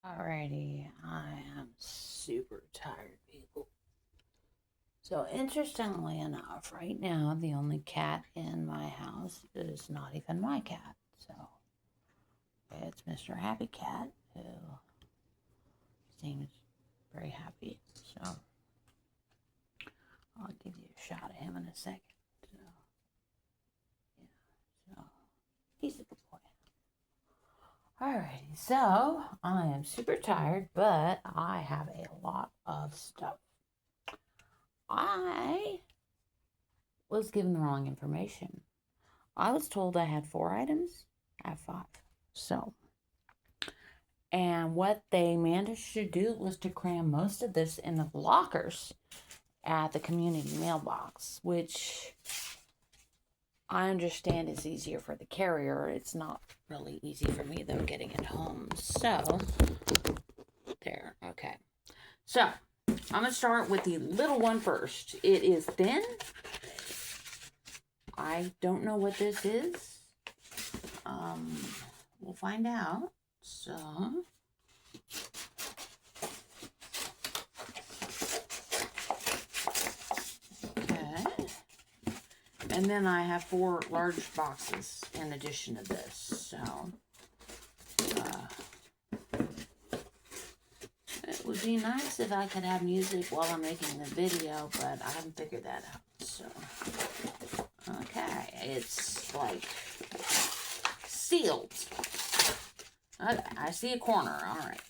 Alrighty, I am super tired, people. So, interestingly enough, right now, the only cat in my house is not even my cat. So, it's Mr. Happy Cat, who seems very happy. So, I'll give you a shot of him in a second. So, yeah, so he's a good boy. Alrighty, so I am super tired, but I have a lot of stuff. I was given the wrong information. I was told I had 4 items. I have 5. So, and what they managed to do was to cram most of this in the lockers at the community mailbox, which I understand is easier for the carrier. It's not really easy for me, though, getting it home. So, there. Okay. So, I'm going to start with the little one first. It is thin. I don't know what this is. We'll find out. So, okay. And then I have 4 large boxes in addition to this. So, it would be nice if I could have music while I'm making the video, but I haven't figured that out. So, okay. It's like sealed. Okay, I see a corner. All right.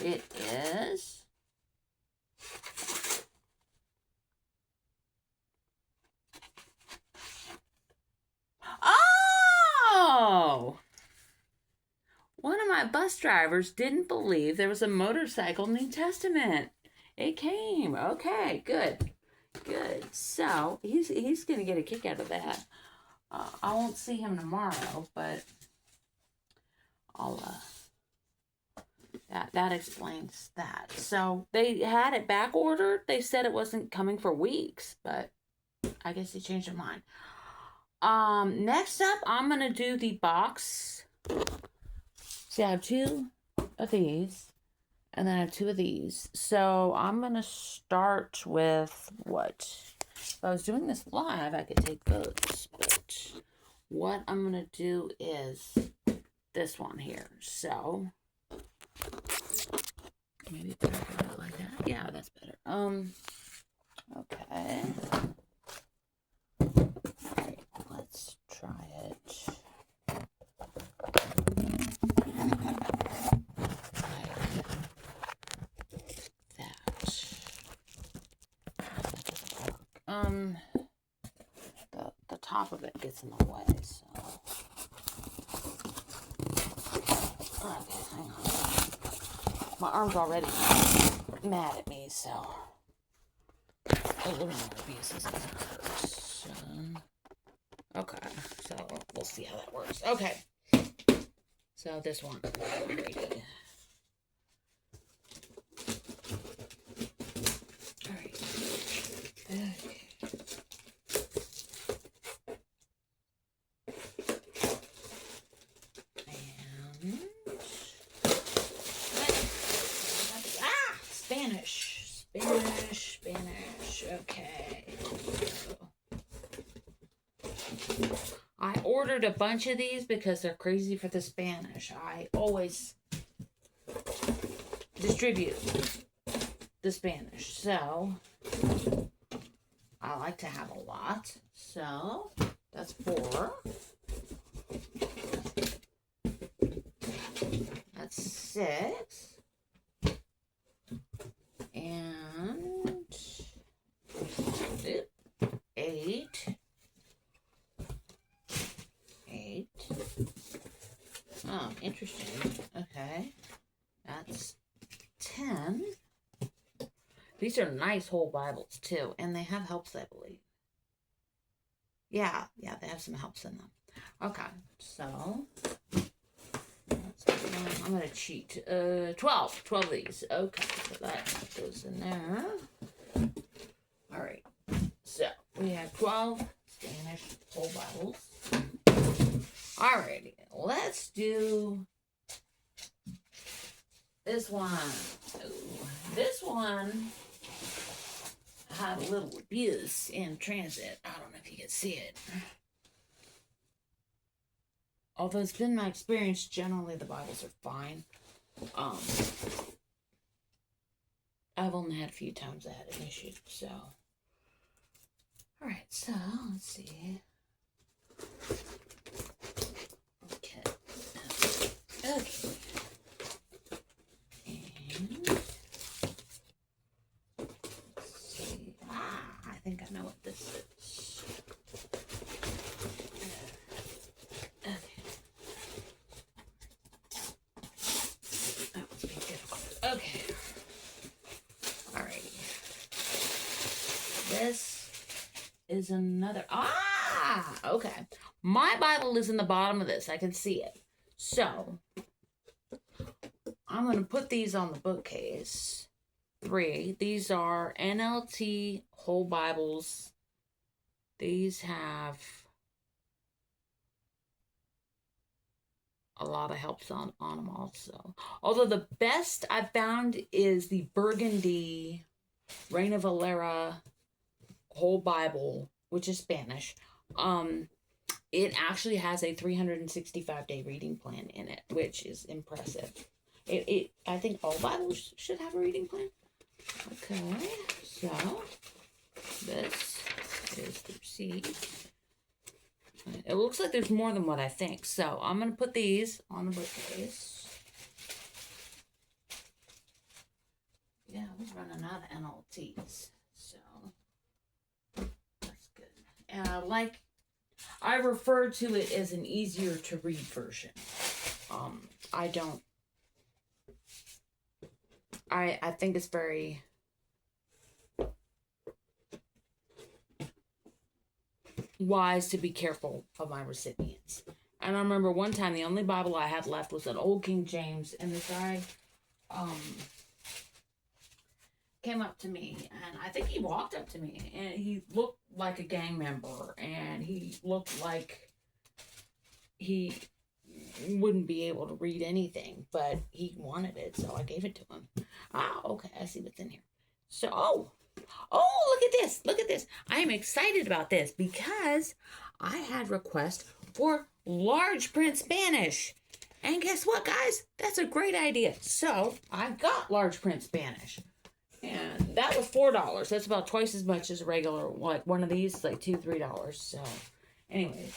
It is oh! One of my bus drivers didn't believe there was a motorcycle New Testament. It came. Okay, good. Good. So, he's going to get a kick out of that. I won't see him tomorrow, but I'll that explains that. So they had it back ordered. They said it wasn't coming for weeks, but I guess they changed their mind. Next up, I'm gonna do the box. See, I have 2 of these, and then I have 2 of these. So I'm gonna start with what? If I was doing this live, I could take those, but what I'm gonna do is this one here. So maybe better put it like that. Yeah, that's better. Okay. Alright, let's try it. The top of it gets in the way, so. Okay, hang on. My arm's already mad at me, so. A little more abuse isn't gonna hurt. So. Okay, so we'll see how that works. Okay. So this one. Very good. Alright. Okay. Spanish. Okay. I ordered a bunch of these because they're crazy for the Spanish. I always distribute the Spanish, so I like to have a lot. So that's 4. That's 6. And 8. 8. Oh, interesting. Okay. That's 10. These are nice whole Bibles, too. And they have helps, I believe. Yeah, they have some helps in them. Okay, so I'm going to cheat. 12 of these. Okay, so that goes in there. All right, so we have 12 Spanish whole Bibles. Alrighty, let's do This one. Ooh, this one had a little abuse in transit. I don't know if you can see it. Although it's been my experience, generally the Bibles are fine. I've only had a few times I had an issue, so. Alright, so, let's see. Okay. Okay. And, let's see. I think I know what this is. Okay. That was being difficult. Okay. Alrighty. This is another. Okay. My Bible is in the bottom of this. I can see it. So, I'm going to put these on the bookcase. 3. These are NLT whole Bibles. These have a lot of helps on them also. Although the best I've found is the Burgundy Reina Valera whole Bible, which is Spanish. It actually has a 365-day reading plan in it, which is impressive. I think all Bibles should have a reading plan. Okay, so this is the receipt. It looks like there's more than what I think, so I'm going to put these on the bookcase. Yeah, we're running out of NLTs, so that's good. And I refer to it as an easier to read version. I think it's very wise to be careful of my recipients. And I remember one time the only Bible I had left was an old King James, and this guy came up to me, and I think he walked up to me, and he looked like a gang member, and he looked like he wouldn't be able to read anything, but he wanted it, so I gave it to him. Okay, I see what's in here. So, look at this. Look at this. I am excited about this because I had requests for large print Spanish. And guess what, guys? That's a great idea. So, I got large print Spanish. And that was $4. That's about twice as much as a regular, like one of these, like $2, $3. So, anyways,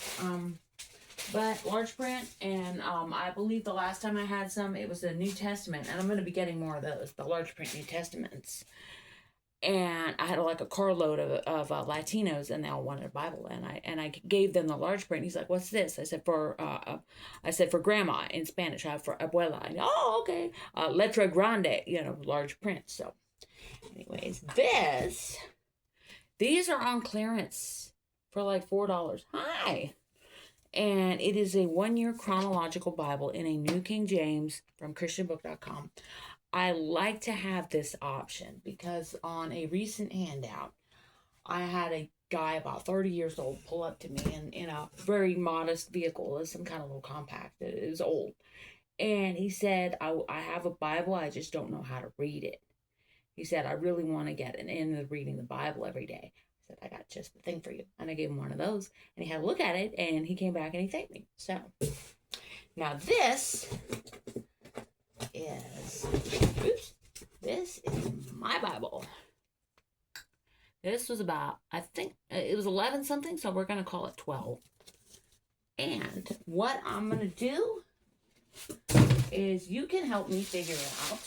but large print, and I believe the last time I had some, it was the New Testament, and I'm going to be getting more of those, the large print New Testaments. And I had like a carload of Latinos, and they all wanted a Bible, and I gave them the large print. He's like, "What's this?" I said for grandma in Spanish. I have for abuela. And, okay, letra grande, large print. So, anyways, these are on clearance for like $4. Hi. And it is a 1-year chronological Bible in a New King James from ChristianBook.com. I like to have this option because on a recent handout, I had a guy about 30 years old pull up to me in a very modest vehicle. It was some kind of little compact. It was old. And he said, I have a Bible, I just don't know how to read it. He said, I really want to get into reading the Bible every day. I said, I got just the thing for you. And I gave him one of those. And he had a look at it, and he came back and he thanked me. So, now this is my Bible. This was about, I think, it was 11 something, so we're going to call it 12. And what I'm going to do is you can help me figure out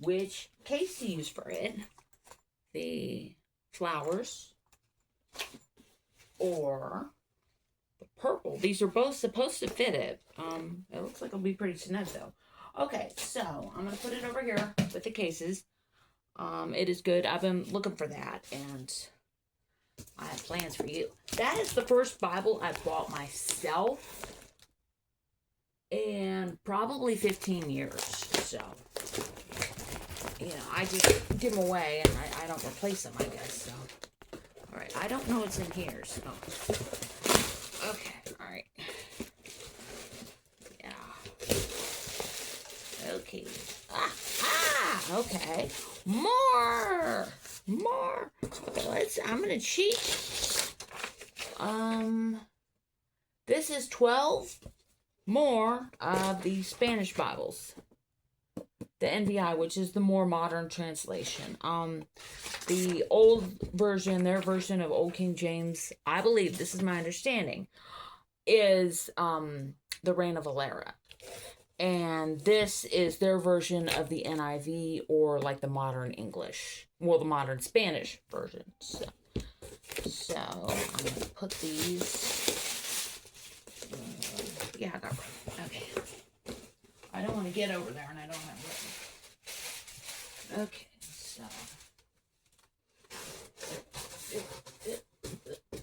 which case to use for it. The flowers or the purple. These are both supposed to fit it. It looks like it'll be pretty snug though. Okay, so I'm going to put it over here with the cases. It is good. I've been looking for that, and I have plans for you. That is the first Bible I bought myself in probably 15 years. So, I just give them away, and I don't replace them, I guess. So, all right. I don't know what's in here, so. Okay, all right. Yeah. Okay. Okay. More. I'm gonna cheat. This is 12 more of the Spanish Bibles. The NVI, which is the more modern translation. The old version, their version of Old King James, I believe, this is my understanding, is the Reina Valera. And this is their version of the NIV, or like the modern English, well, the modern Spanish version. So I'm going to put these, yeah, I got room. Okay. I don't want to get over there and I don't have room. Okay, so.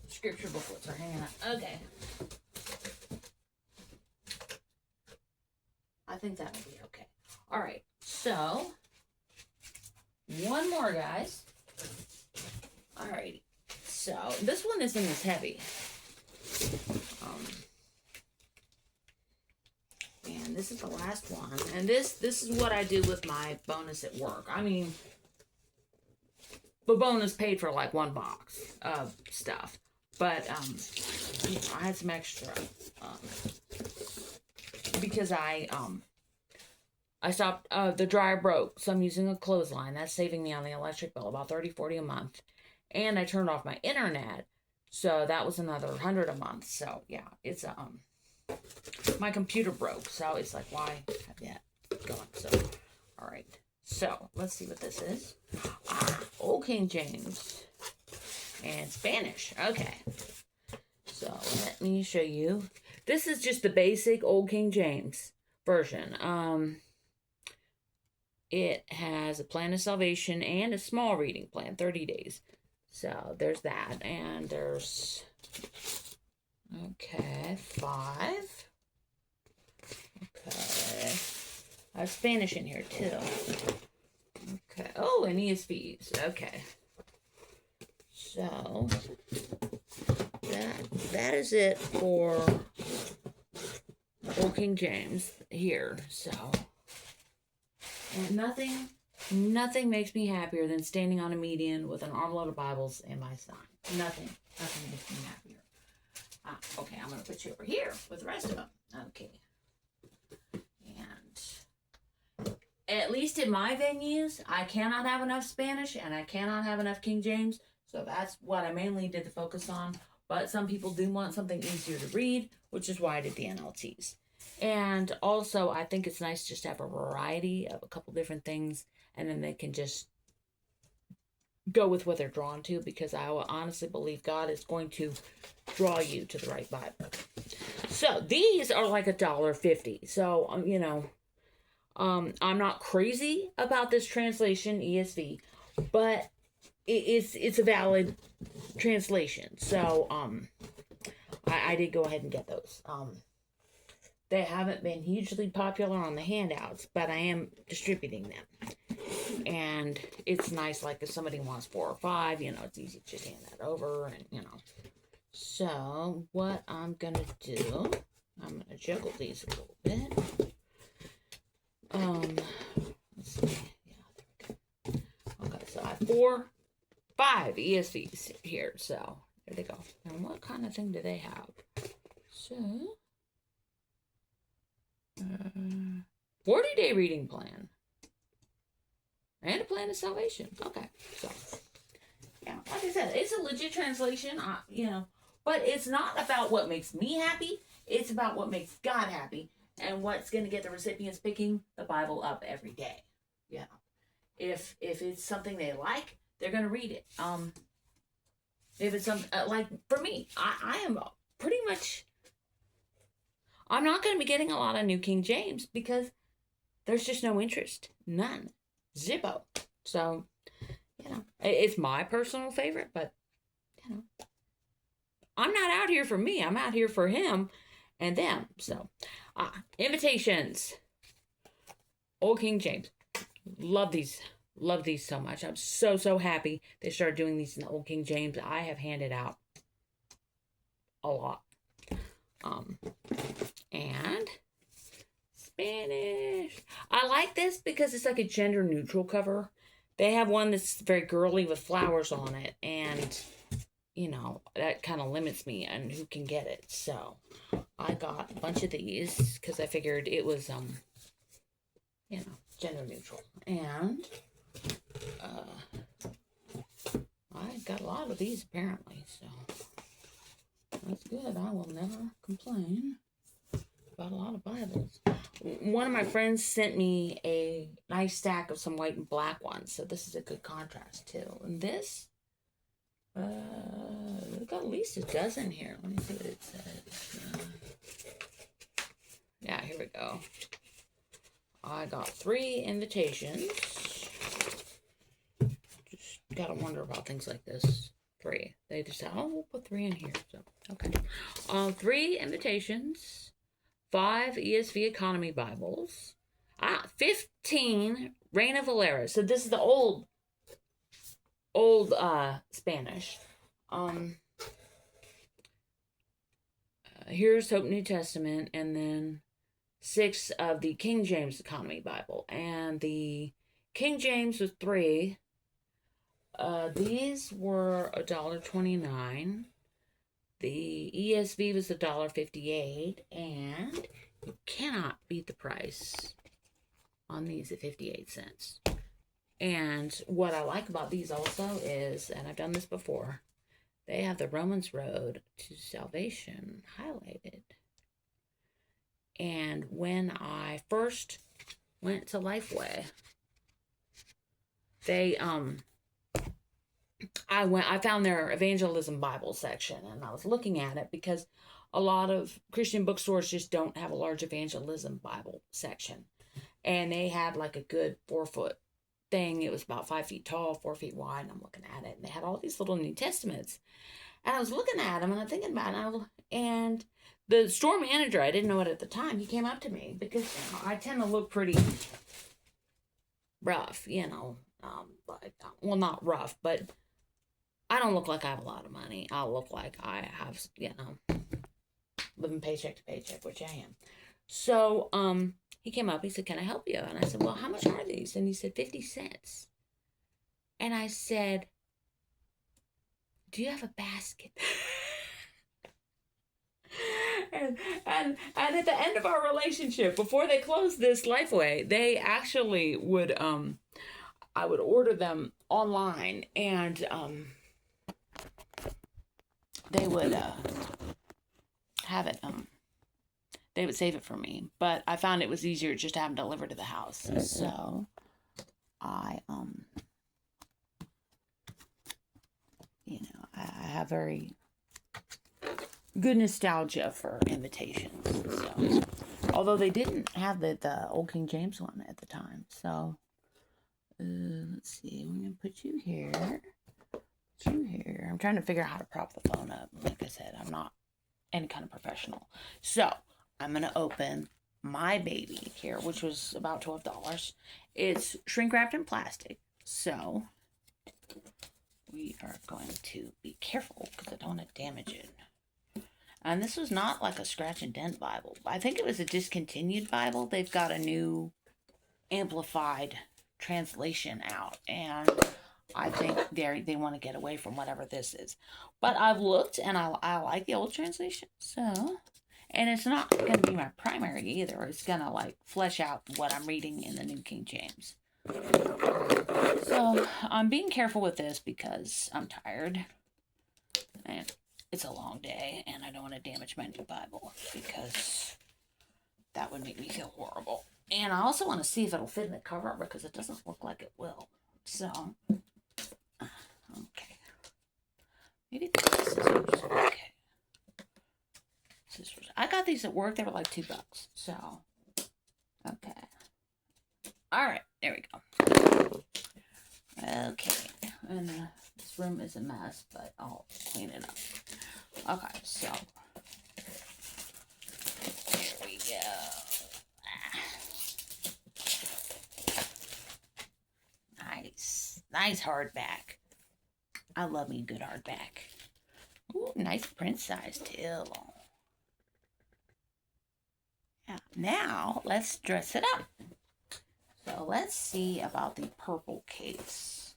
Scripture booklets are hanging out. Okay. I think that'll be okay. All right, so one more, guys. All righty. So this one isn't as heavy. And this is the last one. And this is what I do with my bonus at work. I mean, the bonus paid for like one box of stuff. But, you know, I had some extra, because I stopped, the dryer broke, so I'm using a clothesline. That's saving me on the electric bill, about $30-$40 a month. And I turned off my internet, so that was another $100 a month. So, yeah, it's, my computer broke, so it's like, why have that going? So, all right. So, let's see what this is. Old King James. And Spanish. Okay. So, let me show you. This is just the basic Old King James version. It has a plan of salvation and a small reading plan, 30 days. So, there's that. And there's, okay, 5. Okay. I have Spanish in here, too. Okay. Oh, and ESVs. Okay. So, that is it for Old King James here. So, and nothing makes me happier than standing on a median with an armload of Bibles and my sign. Nothing makes me happier. Okay, I'm going to put you over here with the rest of them. Okay. And at least in my venues, I cannot have enough Spanish and I cannot have enough King James. So that's what I mainly did the focus on. But some people do want something easier to read, which is why I did the NLTs. And also, I think it's nice just to have a variety of a couple different things, and then they can just go with what they're drawn to, because I will honestly believe God is going to draw you to the right Bible. So these are like $1.50. So, you know, I'm not crazy about this translation, ESV, but it's a valid translation. So, I did go ahead and get those. They haven't been hugely popular on the handouts, but I am distributing them. And it's nice, like, if somebody wants 4 or 5, you know, it's easy to just hand that over, and, you know. So, what I'm going to do, I'm going to juggle these a little bit. Let's see. Yeah, there we go. Okay, so I have 5 ESVs here, so there they go. And what kind of thing do they have? So, 40-day reading plan. And a plan of salvation. Okay, so, yeah, like I said, it's a legit translation, you know, but it's not about what makes me happy. It's about what makes God happy, and what's going to get the recipients picking the Bible up every day. Yeah. If it's something they like, they're going to read it. If it's some, like, for me, I am pretty much, I'm not going to be getting a lot of New King James, because there's just no interest. None. Zippo. So, you know, it's my personal favorite, but, you know, I'm not out here for me. I'm out here for him and them. So, invitations. Old King James. Love these. Love these so much. I'm so happy they started doing these in the Old King James. I have handed out a lot. And Finished. I like this because it's like a gender neutral cover. They have one that's very girly with flowers on it, and you know, that kind of limits me on who can get it. So I got a bunch of these because I figured it was you know, gender neutral. And I got a lot of these apparently, so that's good. I will never complain about a lot of Bibles. One of my friends sent me a nice stack of some white and black ones, so this is a good contrast too. And this, we've got at least a dozen here. Let me see what it says. Yeah, here we go. I got 3 invitations. Just gotta wonder about things like this. 3. They just said, oh, we'll put 3 in here. So, okay. 3 invitations. 5 ESV Economy Bibles. 15 Reina Valera. So this is the old Spanish. Here's Hope New Testament, and then 6 of the King James Economy Bible. And the King James was 3. These were $1.29. The ESV was $1.58, and you cannot beat the price on these at 58 cents. And what I like about these also is, and I've done this before, they have the Romans Road to Salvation highlighted. And when I first went to Lifeway, they I found their evangelism Bible section, and I was looking at it because a lot of Christian bookstores just don't have a large evangelism Bible section. And they had like a good 4-foot thing. It was about 5 feet tall, 4 feet wide, and I'm looking at it, and they had all these little New Testaments. And I was looking at them, and I'm thinking about it, and the store manager, I didn't know it at the time, he came up to me because, you know, I tend to look pretty rough, you know, well, not rough, but I don't look like I have a lot of money. I look like I have, you know, living paycheck to paycheck, which I am. So, he came up, he said, can I help you? And I said, well, how much are these? And he said, 50 cents. And I said, do you have a basket? and at the end of our relationship, before they closed this Lifeway, they actually would, I would order them online, and, they would have it, they would save it for me. But I found it was easier just to have them delivered to the house. So I, you know, I have very good nostalgia for invitations. So, although they didn't have the old King James one at the time. So, let's see. I'm going to put you here. I'm trying to figure out how to prop the phone up. Like I said, I'm not any kind of professional. So I'm going to open my baby here, which was about $12. It's shrink wrapped in plastic. So we are going to be careful because I don't want to damage it. And this was not like a scratch and dent Bible. I think it was a discontinued Bible. They've got a new amplified translation out, and I think they want to get away from whatever this is. But I've looked, and I like the old translation. So, and it's not going to be my primary either. It's going to like flesh out what I'm reading in the New King James. So I'm being careful with this because I'm tired. And it's a long day, and I don't want to damage my new Bible because that would make me feel horrible. And I also want to see if it'll fit in the cover because it doesn't look like it will. So, okay. Maybe the scissors. Okay. Scissors. I got these at work. They were like $2. So, okay. All right. There we go. Okay. And this room is a mess, but I'll clean it up. Okay. So, here we go. Nice hardback. I love me a good hardback. Ooh, nice print size too. Yeah. Now let's dress it up. So let's see about the purple case.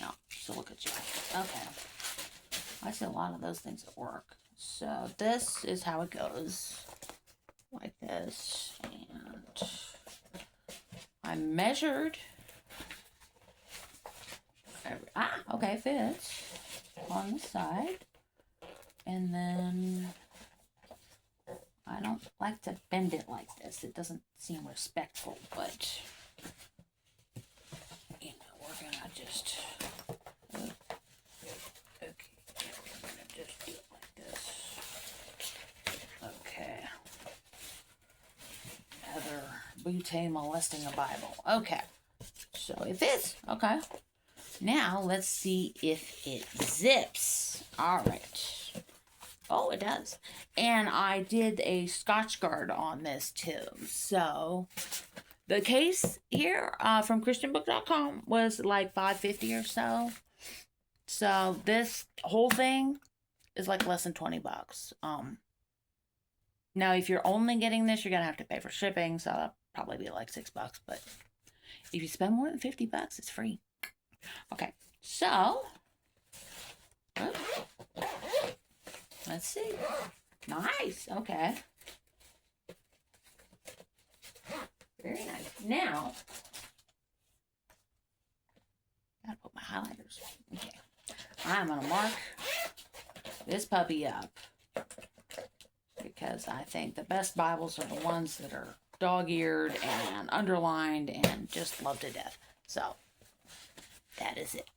No, so look at you. Okay. I see a lot of those things at work. So this is how it goes. Like this. And I measured. Okay, fits on the side. And then I don't like to bend it like this. It doesn't seem respectful, but you know, we're gonna just okay, we're gonna just do it like this. Okay. Heather Butte molesting a Bible. Okay. So it fits. Okay. Now let's see if it zips. All right. Oh, it does. And I did a Scotchgard on this too. So the case here from christianbook.com was like $5.50 or so. So this whole thing is like less than $20. Now if you're only getting this, you're gonna have to pay for shipping, so that'll probably be like $6. But if you spend more than $50, it's free. Okay, so let's see. Nice. Okay. Very nice. Now, gotta put my highlighters. Okay. I'm gonna mark this puppy up because I think the best Bibles are the ones that are dog-eared and underlined and just loved to death. So that is it.